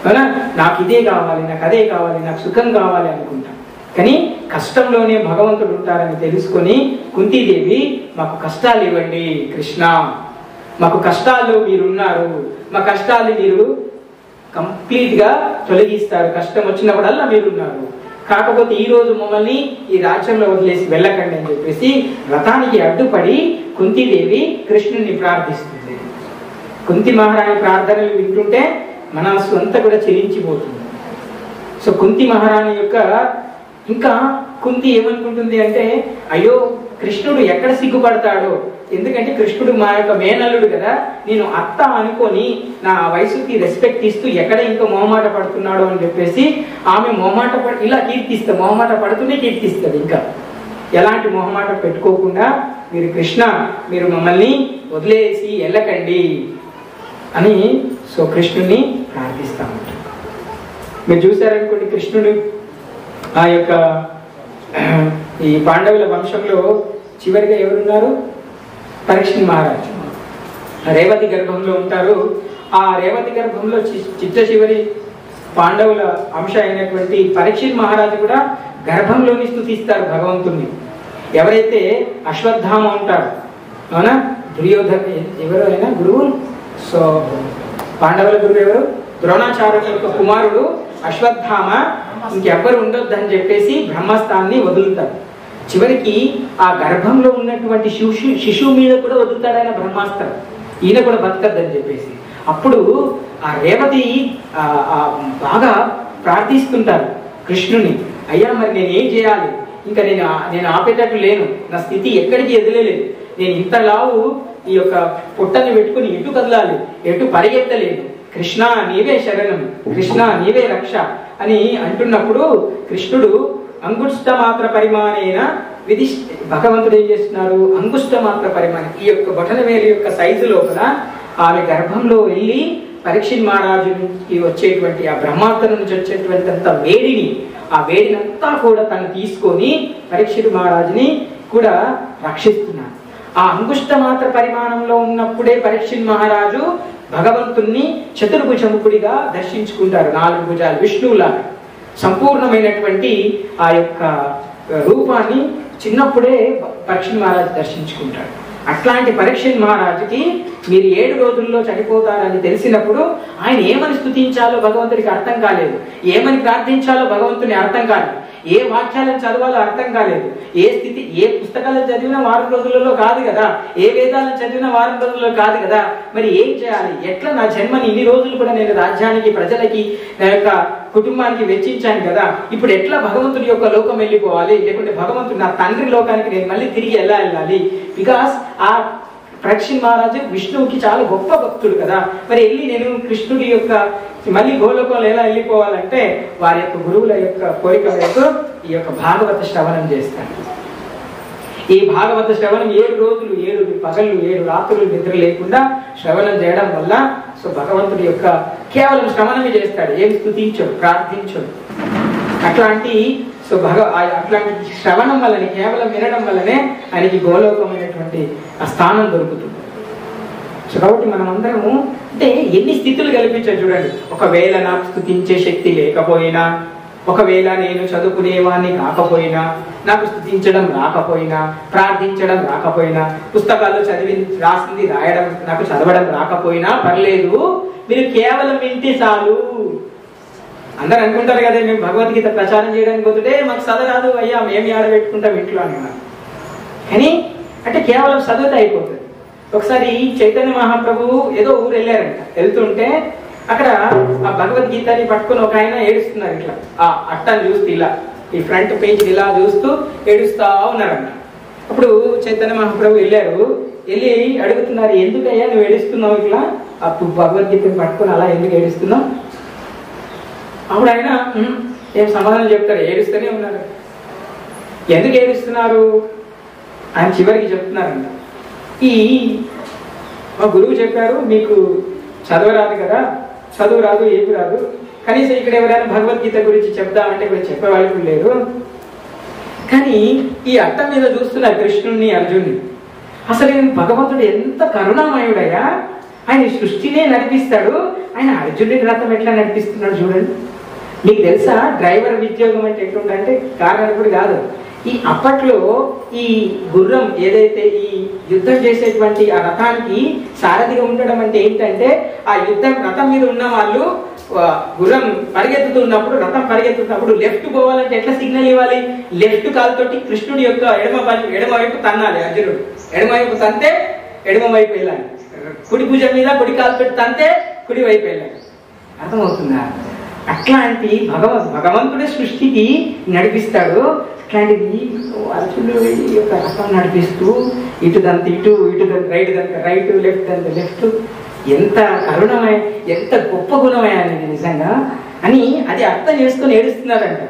అవునా? నాకు ఇదే కావాలి, నాకు అదే కావాలి, నాకు సుఖం కావాలి అనుకుంటాం. కానీ కష్టంలోనే భగవంతుడు ఉంటారని తెలుసుకొని కుంతీదేవి మాకు కష్టాలు ఇవ్వండి కృష్ణ, మాకు కష్టాల్లో మీరున్నారు, మా కష్టాలు మీరు కంప్లీట్ గా తొలగిస్తారు, కష్టం వచ్చినప్పుడల్లా మీరున్నారు. కాకపోతే ఈ రోజు మమ్మల్ని ఈ రాజ్యంలో వదిలేసి వెళ్ళకండి అని చెప్పేసి రథానికి అడ్డుపడి కుంతీదేవి కృష్ణుని ప్రార్థిస్తుంది. కుంతి మహారాణి ప్రార్థనలు వింటుంటే మనస్సు అంతా కూడా చెలించిపోతుంది. సో కుంతి మహారాణి యొక్క ఇంకా కుంతి ఏమనుకుంటుంది అంటే అయ్యో కృష్ణుడు ఎక్కడ సిగ్గుపడతాడో, ఎందుకంటే కృష్ణుడు మా యొక్క మేనల్లుడు కదా, నేను అత్త అనుకొని నా వయసుకి రెస్పెక్ట్ ఇస్తూ ఎక్కడ ఇంకా మొహమాట పడుతున్నాడో అని చెప్పేసి ఆమె ఇలా మొహమాట పడుతూనే కీర్తిస్తుంది. ఇంకా ఎలాంటి మొహమాట పెట్టుకోకుండా మీరు మమ్మల్ని వదిలేసి వెళ్ళకండి అని సో కృష్ణుని ప్రార్థిస్తాము. మీరు చూసారనుకోండి, కృష్ణుడు ఆ యొక్క ఈ పాండవుల వంశంలో చివరిగా ఎవరున్నారు? పరీక్షిత్ మహారాజు రేవతి గర్భంలో ఉంటారు. ఆ రేవతి గర్భంలో చిట్ట చివరి పాండవుల అంశ అయినటువంటి పరీక్షిత్ మహారాజు కూడా గర్భంలోని స్తుతిస్తారు భగవంతుణ్ణి. ఎవరైతే అశ్వత్థామ ఉంటారు, అవునా, దుర్యోధన ఎవరు అయినా గురువు. సో పాండవుల గురువు ఎవరు? ద్రోణాచార్యుల యొక్క కుమారుడు అశ్వత్థామ ఇంకెవ్వరు ఉండొద్దని చెప్పేసి బ్రహ్మస్థాన్ని వదులుతారు. చివరికి ఆ గర్భంలో ఉన్నటువంటి శిశువు మీద కూడా వదులుతాడు ఆయన బ్రహ్మాస్త్రం, ఈయన కూడా బతకద్దని చెప్పేసి. అప్పుడు ఆ రేవతి బాగా ప్రార్థిస్తుంటారు కృష్ణుని, అయ్యా మరి నేనేం చేయాలి, ఇంకా నేను ఆపేటట్టు లేను, నా స్థితి ఎక్కడికి ఎదురలేదు, నేను ఇంతలావు ఈ యొక్క పుట్టని పెట్టుకుని ఎటు కదలాలి, ఎటు పరిగెత్తలేదు, కృష్ణ నీవే శరణం, కృష్ణ నీవే రక్ష అని అంటున్నప్పుడు కృష్ణుడు అంగుష్ట మాత్ర పరిమాణేన భగవంతుడు ఏం చేస్తున్నారు, అంగుష్ట మాత్ర పరిమాణం, ఈ యొక్క బొటనవేలు యొక్క సైజు లోపల ఆమె గర్భంలో వెళ్ళి పరీక్షిత్ మహారాజుకి వచ్చేటువంటి ఆ బ్రహ్మాండం నుంచి వచ్చేటువంటి అంత వేడిని, ఆ వేడినంతా కూడా తను తీసుకొని పరీక్షిత్ మహారాజుని కూడా రక్షిస్తున్నారు. ఆ అంగుష్ట మాత్ర పరిమాణంలో ఉన్నప్పుడే పరీక్షిత్ మహారాజు భగవంతుణ్ణి చతుర్భుజముఖుడిగా దర్శించుకుంటారు. 4 భుజాలు విష్ణువులాగా సంపూర్ణమైనటువంటి ఆ యొక్క రూపాన్ని చిన్నప్పుడే పరీక్షిత్ మహారాజు దర్శించుకుంటాడు. అట్లాంటి పరీక్షిత్ మహారాజుకి మీరు 7 రోజుల్లో చనిపోతారని తెలిసినప్పుడు ఆయన ఏమని స్తుతించాలో భగవంతుడికి అర్థం కాలేదు, ఏమని ప్రార్థించాలో భగవంతుని అర్థం కాలేదు, ఏ వాక్యాలను చదవాలో అర్థం కాలేదు, ఏ పుస్తకాలను చదివినా 4 రోజులలో కాదు కదా, ఏ వేదాలను చదివినా 4 రోజుల్లో కాదు కదా, మరి ఏం చేయాలి, ఎట్లా నా జన్మని ఇన్ని రోజులు కూడా నేను రాజ్యానికి, ప్రజలకి, నా యొక్క కుటుంబానికి వెచ్చించాను కదా, ఇప్పుడు ఎట్లా భగవంతుడి యొక్క లోకం వెళ్ళిపోవాలి, లేకుంటే భగవంతుడు నా తండ్రి లోకానికి నేను మళ్ళీ తిరిగి ఎలా వెళ్ళాలి? బికాస్ ఆ పరీక్షిత్ మహారాజు విష్ణువుకి చాలా గొప్ప భక్తుడు కదా, మరి వెళ్ళి నేను కృష్ణుడి యొక్క మళ్ళీ గోలోకంలో ఎలా వెళ్ళిపోవాలంటే వారి యొక్క గురువుల యొక్క కోరిక మేరకు ఈ యొక్క భాగవత శ్రవణం చేస్తాను. ఈ భాగవత శ్రవణం 7 రోజులు 7 పగళ్ళు 7 రాత్రులు నిద్ర లేకుండా శ్రవణం చేయడం వల్ల సో భగవంతుడి యొక్క కేవలం శ్రవణమే చేస్తాడు, ఏం స్తుతించడు, ప్రార్థించడు. అట్లాంటి సో అట్లాంటి శ్రవణం వల్లనే, కేవలం వినడం వల్లనే ఆయనకి గోలోకమైనటువంటి ఆ స్థానం దొరుకుతుంది. సో కాబట్టి మనం అందరము అంటే ఎన్ని స్థితులు కల్పించారు చూడండి. ఒకవేళ నాకు స్తుతించే శక్తి లేకపోయినా, ఒకవేళ నేను చదువుకునేవాడిని కాకపోయినా, నాకు స్తుతించడం రాకపోయినా, ప్రార్థించడం రాకపోయినా, పుస్తకాల్లో రాసింది రాయడం నాకు చదవడం రాకపోయినా పర్లేదు, మీరు కేవలం వింటే చాలు. అందరు అనుకుంటారు కదా, మేము భగవద్గీత ప్రచారం చేయడానికి పోతుంటే మాకు చదవరాదు అయ్యా, మేము ఆడబెట్టుకుంటాం ఇంట్లో అని. కానీ అంటే కేవలం చదివితే అయిపోతుంది. ఒకసారి చైతన్య మహాప్రభువు ఏదో ఊరు వెళ్ళారంట, వెళ్తుంటే అక్కడ ఆ భగవద్గీతని పట్టుకుని ఒక ఆయన ఏడుస్తున్నారు. ఇట్లా ఆ అట్టని చూస్తూ ఇలా ఈ ఫ్రంట్ పేజ్ ఇలా చూస్తూ ఏడుస్తా ఉన్నారంట. అప్పుడు చైతన్య మహాప్రభు వెళ్ళారు, వెళ్ళి అడుగుతున్నారు, ఎందుకయ్యా నువ్వు ఏడుస్తున్నావు ఇట్లా, అప్పుడు భగవద్గీతని పట్టుకుని అలా ఎందుకు ఏడుస్తున్నావు? అప్పుడు ఆయన ఏం సమాధానం చెప్తారు, ఏడుస్తూనే ఉన్నారు. ఎందుకు ఏడుస్తున్నారు ఆయన చివరికి చెప్తున్నారంట, మా గురువు చెప్పారు మీకు చదవరాదు కదా, చదువు రాదు ఏమి రాదు, కనీసం ఇక్కడ ఎవరైనా భగవద్గీత గురించి చెప్దామంటే కూడా చెప్పేవాళ్ళు లేరు. కానీ ఈ అట్ట మీద చూస్తున్నారు కృష్ణుణ్ణి, అర్జున్ని. అసలు భగవంతుడు ఎంత కరుణామయుడయ్యా, ఆయన సృష్టినే నడిపిస్తాడు, ఆయన అర్జునుడి రథం ఎట్లా నడిపిస్తున్నాడు చూడండి. మీకు తెలుసా డ్రైవర్ ఉద్యోగం అంటే ఎట్లుందంటే కారణం కూడా కాదు, ఈ అప్పట్లో ఈ గుర్రం ఏదైతే ఈ యుద్ధం చేసేటువంటి ఆ రథానికి సారథిగా ఉండడం అంటే ఏంటంటే, ఆ యుద్ధం రథం మీద ఉన్న వాళ్ళు గుర్రం పరిగెత్తుతున్నప్పుడు, రథం పరిగెత్తుతున్నప్పుడు లెఫ్ట్ పోవాలంటే ఎట్లా సిగ్నల్ ఇవ్వాలి, లెఫ్ట్ కాలుతోటి కృష్ణుడి యొక్క ఎడమవైపు తన్నాలి. అర్జునుడు ఎడమవైపు తంతే ఎడమవైపు వెళ్ళాలి, కుడి భుజం మీద కుడి కాలుతోటి తంతే కుడి వైపు వెళ్ళాలి. అర్థమవుతుందా? అట్లాంటి భగవంతుడే సృష్టికి నడిపిస్తాడు. అట్లాంటిది అర్జునుడు యొక్క రథం నడిపిస్తూ ఇటు దంత ఇటు, ఇటు రైట్ దంత రైట్, లెఫ్ట్ దంత లెఫ్ట్, ఎంత కరుణమయ, ఎంత గొప్ప గుణమయ అనేది నిజంగా అని అది అర్థం చేసుకొని ఏడుస్తున్నారంట.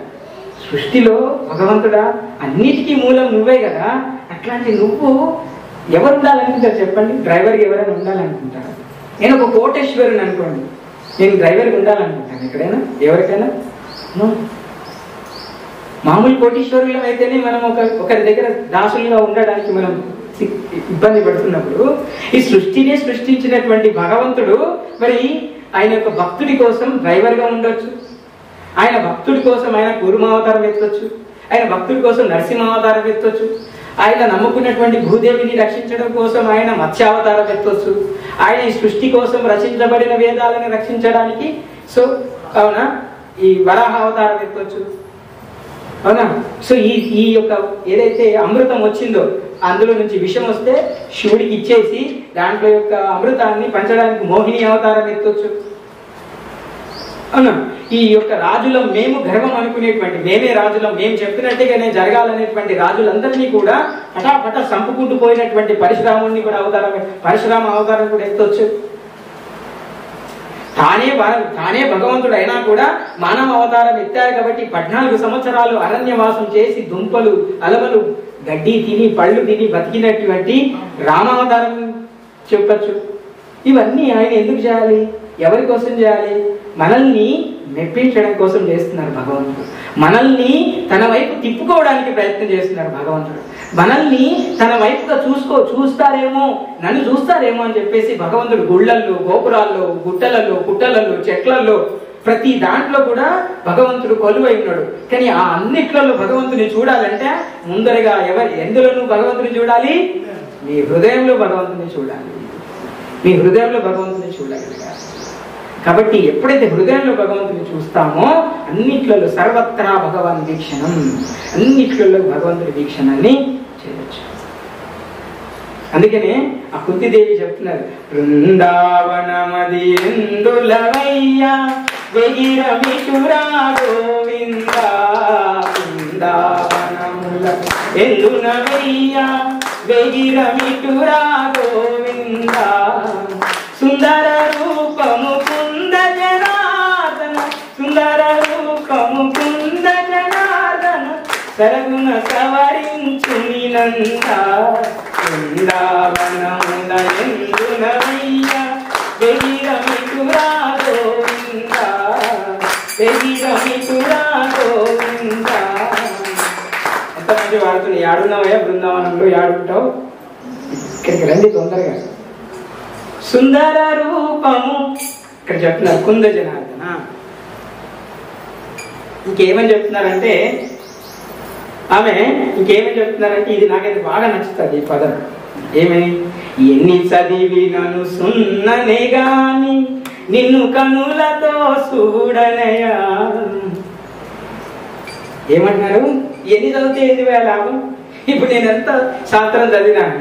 సృష్టిలో భగవంతుడా అన్నిటికీ మూలం నువ్వే కదా, అట్లాంటి నువ్వు ఎవరు ఉండాలనుకుంటారు చెప్పండి? డ్రైవర్కి ఎవరైనా ఉండాలనుకుంటారు? నేను ఒక కోటేశ్వరుని అనుకోండి, నేను డ్రైవర్కి ఉండాలనుకుంటాను ఎక్కడైనా, ఎవరికైనా? మామూలు కోటీశ్వరులం అయితేనే మనం ఒకరి దగ్గర దాసులుగా ఉండడానికి మనం ఇబ్బంది పడుతున్నప్పుడు, ఈ సృష్టినే సృష్టించినటువంటి భగవంతుడు మరి ఆయన యొక్క భక్తుడి కోసం డ్రైవర్గా ఉండొచ్చు, ఆయన భక్తుడి కోసం ఆయన కూర్మావతారం ఎత్తొచ్చు, ఆయన భక్తుడి కోసం నరసింహావతారం ఎత్తొచ్చు, ఆయన నమ్ముకున్నటువంటి భూదేవిని రక్షించడం కోసం ఆయన మత్స్యావతారం ఎత్తొచ్చు, ఆయన ఈ సృష్టి కోసం రచించబడిన వేదాలను రక్షించడానికి సో అవునా ఈ వరాహ అవతారం ఎత్తొచ్చు, అవునా? సో ఈ యొక్క ఏదైతే అమృతం వచ్చిందో అందులో నుంచి విషం వస్తే శివుడికి ఇచ్చేసి దాంట్లో యొక్క అమృతాన్ని పంచడానికి మోహిని అవతారం ఎత్తొచ్చు, అవునా? ఈ యొక్క రాజులం మేము గర్వం అనుకునేటువంటి, మేమే రాజులం, మేము చెప్పినట్టుగానే జరగాలనేటువంటి రాజులందరినీ కూడా పటాపట సంపుకుంటూ పోయినటువంటి పరశురాముడిని కూడా పరశురామ అవతారం కూడా ఎత్తొచ్చు. తానే భగవంతుడు అయినా కూడా మానవ అవతారం ఎత్తారు కాబట్టి 14 సంవత్సరాలు అరణ్యవాసం చేసి దుంపలు అలమలు గడ్డి తిని పళ్ళు తిని బతికినటువంటి రామావతారం చెప్పచ్చు. ఇవన్నీ ఆయన ఎందుకు చేయాలి? ఎవరి కోసం చేయాలి? మనల్ని మెప్పించడం కోసం చేస్తున్నారు భగవంతుడు. మనల్ని తన వైపు తిప్పుకోవడానికి ప్రయత్నం చేస్తున్నారు భగవంతుడు. మనల్ని తన వైపుగా చూస్తారేమో, నన్ను చూస్తారేమో అని చెప్పేసి భగవంతుడు గుళ్ళల్లో, గోపురాల్లో, గుట్టలలో, పుట్టలలో, చెట్లలో, ప్రతి దాంట్లో కూడా భగవంతుడు కొలువై ఉన్నాడు. కానీ ఆ అన్నిట్లలో భగవంతుని చూడాలంటే ముందరగా ఎందులోనూ భగవంతుని చూడాలి? మీ హృదయంలో భగవంతుని చూడాలి. మీ హృదయంలో భగవంతుని చూడగలగాలి. కాబట్టి ఎప్పుడైతే హృదయంలో భగవంతుని చూస్తామో అన్నిట్లలో సర్వత్రా భగవాన్ వీక్షణం, అన్నిట్లలో భగవంతుడి వీక్షణాన్ని చేయవచ్చు. అందుకనే ఆ కుంతిదేవి చెప్తున్నారు, బృందావనమది ఎందులవయ్యా వెగిరమిషురా గోవింద, బృందావనముల ఎందునవయ్యా వెగిరమిషురా గోవింద, సుందర రూపము కుంద జనార్దన, సుందర రూపము కుంద జనార్దన, సరగుణ సవరించు నినంద, బృందావనముల ఎందునవయ్య వెగిరమిషురా గోవింద, వెగిరమిషురా గోవింద. ఎంతమంది వాడుతున్నాయి? యాడున్నావయ్యా బృందావనంలో, యాడుంటావు? ఇక్కడికి రండి తొందరగా. సుందర రూపము ఇక్కడ చెప్తున్నారు కుంద జనార్దన. ఇంకేమని చెప్తున్నారంటే ఆమె ఇంకేమని చెప్తున్నారంటే ఇది నాకైతే బాగా నచ్చుతుంది ఈ పదం. ఏమని? ఎన్ని చదివి నన్ను సున్ననే గాని నిన్ను కనులతో చూడనయా. ఏమంటున్నారు? ఎన్ని చదివితే ఏంది లాభం? ఇప్పుడు నేను ఎంత శాస్త్రం చదివినాను,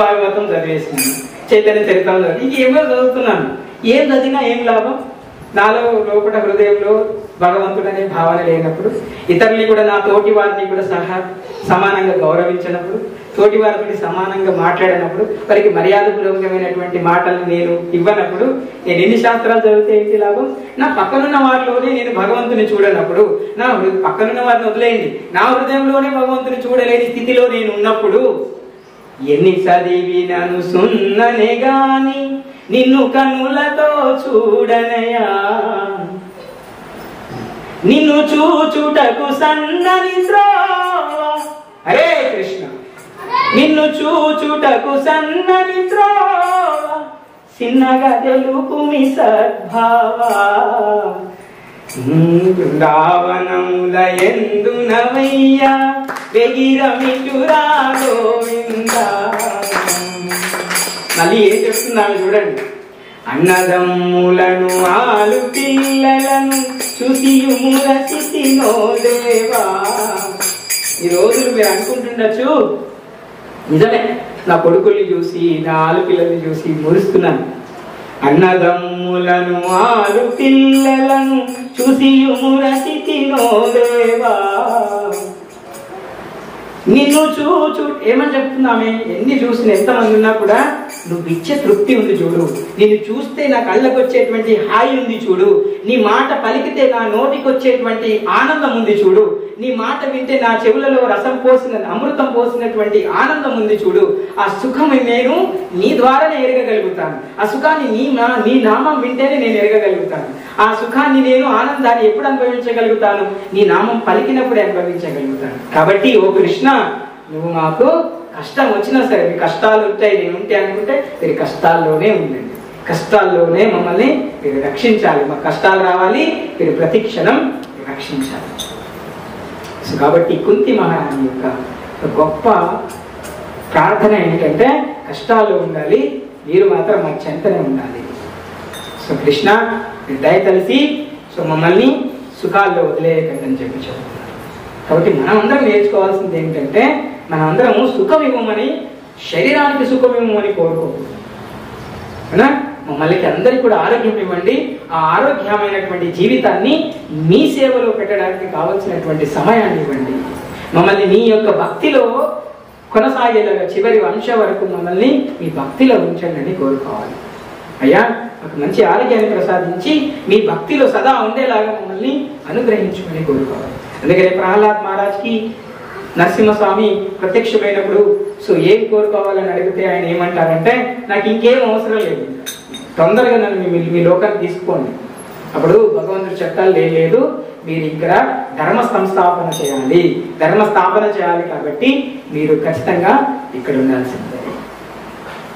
భాగవతం చదివేసినాను, చైతన్య చరిత్రం చదివి, ఇంకేమో చదువుతున్నాను. ఏం చదివినా ఏం లాభం? నాలో లోపల హృదయంలో భగవంతుడు అనే భావన లేనప్పుడు, ఇతరుల్ని కూడా నా తోటి వారిని కూడా సమానంగా గౌరవించినప్పుడు, తోటి వారితో సమానంగా మాట్లాడినప్పుడు, వారికి మర్యాదపూర్వకమైనటువంటి మాటలు నేను ఇవ్వనప్పుడు, నేను ఎన్ని శాస్త్రాలు చదివితే ఏంటి లాభం? నా పక్కనున్న వారిలోనే నేను భగవంతుని చూడనప్పుడు, నా పక్కనున్న వారిని వదిలేయండి, నా హృదయంలోనే భగవంతుని చూడలేని స్థితిలో నేను ఉన్నప్పుడు, ఎన్ని చదివి నన్ను సున్ననే గాని నిన్ను కనులతో చూడనయా, నిన్ను చూచుటకు సన్నని త్రోవ, హరే కృష్ణ, నిన్ను చూచుటకు సన్నని త్రోవ, చిన్నగా తెలుపుమి సద్భావ, బృందావనముల ఎందునవయ్యా వెగిరమిషురా గోవింద. మళ్ళీ ఏం చెప్తున్నాను చూడండి. అన్నదమ్ములను ఆలు పిల్లలను చూసి మురసినో దేవా. ఈ రోజులు మీరు అనుకుంటుండొచ్చు, నిజమే, నా కొడుకుల్ని చూసి నా ఆలు పిల్లల్ని చూసి మురుస్తున్నాను. అన్నదమ్ములను ఆలు పిల్లలను చూసి మురసినో దేవా, నిన్ను చూచు ఏమని చెప్తున్నామే? ఎన్ని చూసిన ఎంతమంది ఉన్నా కూడా నువ్వు ఇచ్చే తృప్తి ఉంది చూడు, నిన్ను చూస్తే నా కళ్ళకు వచ్చేటువంటి హాయి ఉంది చూడు, నీ మాట పలికితే నా నోటికి వచ్చేటువంటి ఆనందం ఉంది చూడు, నీ మాట వింటే నా చెవులలో రసం పోసిన అమృతం పోసినటువంటి ఆనందం ఉంది చూడు. ఆ సుఖం నేను నీ ద్వారానే ఎరగగలుగుతాను. ఆ సుఖాన్ని నీ నామం వింటేనే నేను ఎరగగలుగుతాను. ఆ సుఖాన్ని నేను ఆనందాన్ని ఎప్పుడు అనుభవించగలుగుతాను? నీ నామం పలికినప్పుడే అనుభవించగలుగుతాను. కాబట్టి ఓ కృష్ణ, నువ్వు మాకు కష్టం వచ్చినా సరే, మీ కష్టాలు ఉంటాయి, నేను ఉంటే అనుకుంటే మీరు కష్టాల్లోనే ఉండండి, కష్టాల్లోనే మమ్మల్ని మీరు రక్షించాలి. మా కష్టాలు రావాలి, మీరు ప్రతి క్షణం రక్షించాలి. సో కాబట్టి కుంతి మహారాణి యొక్క గొప్ప ప్రార్థన ఏంటంటే కష్టాల్లో ఉండాలి, మీరు మాత్రం మా చెంతనే ఉండాలి. సో కృష్ణ దయ కలిసి సో మమ్మల్ని సుఖాల్లో వదిలేయకండి అని చెప్పి చెప్తున్నారు. కాబట్టి మనం అందరం నేర్చుకోవాల్సింది ఏంటంటే, మనం అందరము సుఖం ఇవ్వమని, శరీరానికి సుఖం ఇవ్వమని కోరుకోకూడదు. అవునా? మమ్మల్ని అందరికీ కూడా ఆరోగ్యం ఇవ్వండి, ఆ ఆరోగ్యమైనటువంటి జీవితాన్ని మీ సేవలో పెట్టడానికి కావలసినటువంటి సమయాన్ని ఇవ్వండి. మమ్మల్ని మీ యొక్క భక్తిలో కొనసాగేలాగా చివరి వంశ వరకు మమ్మల్ని మీ భక్తిలో ఉంచండి అని కోరుకోవాలి. అయ్యా, ఒక మంచి ఆరోగ్యాన్ని ప్రసాదించి మీ భక్తిలో సదా ఉండేలాగా మమ్మల్ని అనుగ్రహించమని కోరుకోవాలి. అందుకని ప్రహ్లాద్ మహారాజ్కి నరసింహస్వామి ప్రత్యక్షమైనప్పుడు సో ఏం కోరుకోవాలని అడిగితే ఆయన ఏమంటారంటే, నాకు ఇంకేం అవసరం లేదు, తొందరగా నన్ను మీ లోకానికి తీసుకోండి. అప్పుడు భగవంతుడు చెప్తారు, లేదు మీరు ఇక్కడ ధర్మ సంస్థాపన చేయాలి, ధర్మ స్థాపన చేయాలి, కాబట్టి మీరు ఖచ్చితంగా ఇక్కడ ఉండాల్సిందే.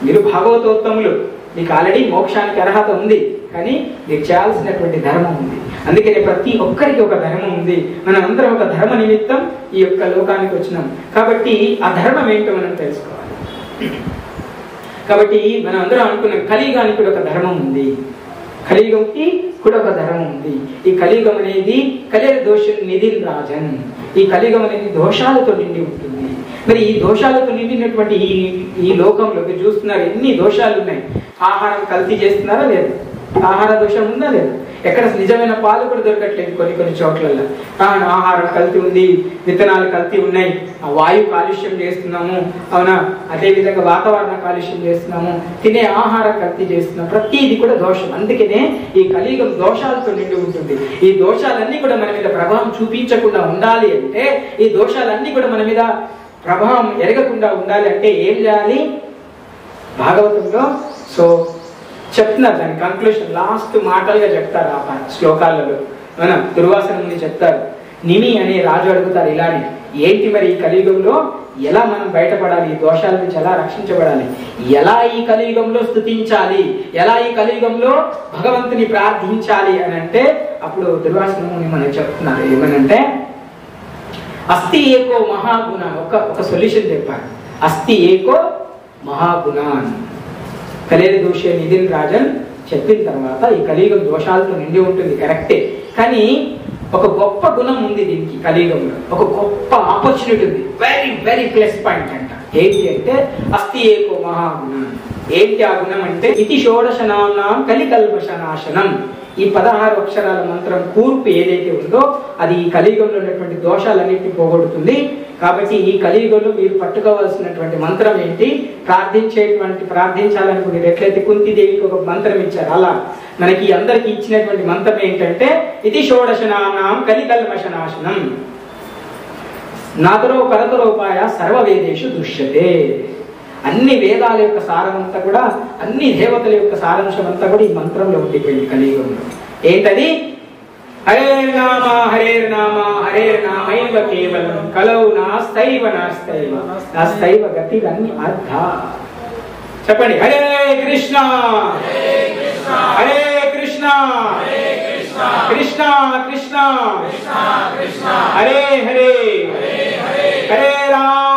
మీరు భాగవతోత్తములు, మీకు ఆల్రెడీ మోక్షానికి అర్హత ఉంది, కానీ మీరు చేయాల్సినటువంటి ధర్మం ఉంది. అందుకని ప్రతి ఒక్కరికి ఒక ధర్మం ఉంది. మనం అందరం ఒక ధర్మ నిమిత్తం ఈ యొక్క లోకానికి వచ్చినాం. కాబట్టి ఆ ధర్మం ఏంటో మనం తెలుసుకోవాలి. కాబట్టి మనం అందరం అనుకున్నాం కలియుగానికి కూడా ఒక ధర్మం ఉంది, కలియుగంకి కూడా ఒక ధర్మం ఉంది. ఈ కలియుగం అనేది కలియుగ దోష నిధిన్ రాజన్, ఈ కలియుగం అనేది దోషాలతో నిండి ఉంటుంది. మరి ఈ దోషాలతో నిండినటువంటి ఈ లోకంలో మీరు చూస్తున్నారు ఎన్ని దోషాలు ఉన్నాయి. ఆహారం కల్తీ చేస్తున్నారా లేదు, ఆహార దోషం ఉందా లేదు, ఎక్కడ నిజమైన పాలు కూడా దొరకట్లేదు కొన్ని చోట్లలో. ఆహారం కల్తీ ఉంది, విత్తనాలు కల్తీ ఉన్నాయి, వాయు కాలుష్యం చేస్తున్నాము, అవునా, అదేవిధంగా వాతావరణ కాలుష్యం చేస్తున్నాము, తినే ఆహారం కల్తీ చేస్తున్నాం, ప్రతిది కూడా దోషం. అందుకనే ఈ కలియుగం దోషాలతో నిండి ఉంటుంది. ఈ దోషాలన్నీ కూడా మన మీద ప్రభావం చూపించకుండా ఉండాలి అంటే, ఈ దోషాలన్నీ కూడా మన మీద ప్రభావం ఎరగకుండా ఉండాలి అంటే ఏం చేయాలి? భాగవతంలో సో చెప్తున్నారు, దాని కంక్లూషన్ లాస్ట్ మాటలుగా చెప్తారు ఆ శ్లోకాలలో. మనం దుర్వాసన ముందు చెప్తారు, నిమి అనే రాజు అడుగుతారు ఇలానే, ఏంటి మరి ఈ కలియుగంలో ఎలా మనం బయటపడాలి, ఈ దోషాల నుంచి ఎలా రక్షించబడాలి, ఎలా ఈ కలియుగంలో స్తుతించాలి, ఎలా ఈ కలియుగంలో భగవంతుని ప్రార్థించాలి అని అంటే, అప్పుడు దుర్వాసన ముని మనకు చెప్తున్నారు ఏమనంటే, అస్తి ఏకో మహాగుణ, ఒక సొల్యూషన్ చెప్పారు. అస్తి ఏకో మహాగుణాన్ కలియుగ దోష నిధిన్ రాజన్ చెప్పిన తర్వాత, ఈ కలియుగం దోషాలతో నిండి ఉంటుంది కరెక్టే, కానీ ఒక గొప్ప గుణం ఉంది దీనికి. కలియుగంలో ఒక గొప్ప ఆపర్చునిటీ ఉంది, వెరీ వెరీ ప్లస్ పాయింట్ అంట. ఏంటి అంటే అస్తి ఏకో మహాగుణం. ఏంటి ఆ గుణం అంటే, ఇతి షోడశనాం కలికల్పశనాశనం. ఈ 16 అక్షరాల మంత్రం కూర్పు ఏదైతే ఉందో అది ఈ కలియుగంలో ఉన్నటువంటి దోషాలన్నింటినీ పోగొడుతుంది. కాబట్టి ఈ కలియుగంలో మీరు పట్టుకోవాల్సినటువంటి మంత్రం ఏంటి, ప్రార్థించాలనుకుని ఎట్లయితే కుంతిదేవికి ఒక మంత్రం ఇచ్చారు, అలా మనకి అందరికి ఇచ్చినటువంటి మంత్రం ఏంటంటే, ఇది షోడశనాం కలికల్మషనాశనం నాతరో పరతరోపాయ సర్వవేదేషు దుష్యతే. అన్ని వేదాల యొక్క సారమంతా కూడా, అన్ని దేవతల యొక్క సారాంశం అంతా కూడా ఈ మంత్రంలో ఉండిపోయింది కలియుగంలో. ఏంటది? హరేర్నామ హరేర్నామ హరేర్నామైవ కేవలం కలౌ నాస్తైవ నాస్తైవ నాస్తైవ గతి అన్ని అర్థ. చెప్పండి, హరే కృష్ణ హరే కృష్ణ కృష్ణ కృష్ణ హరే హరే హరే రామ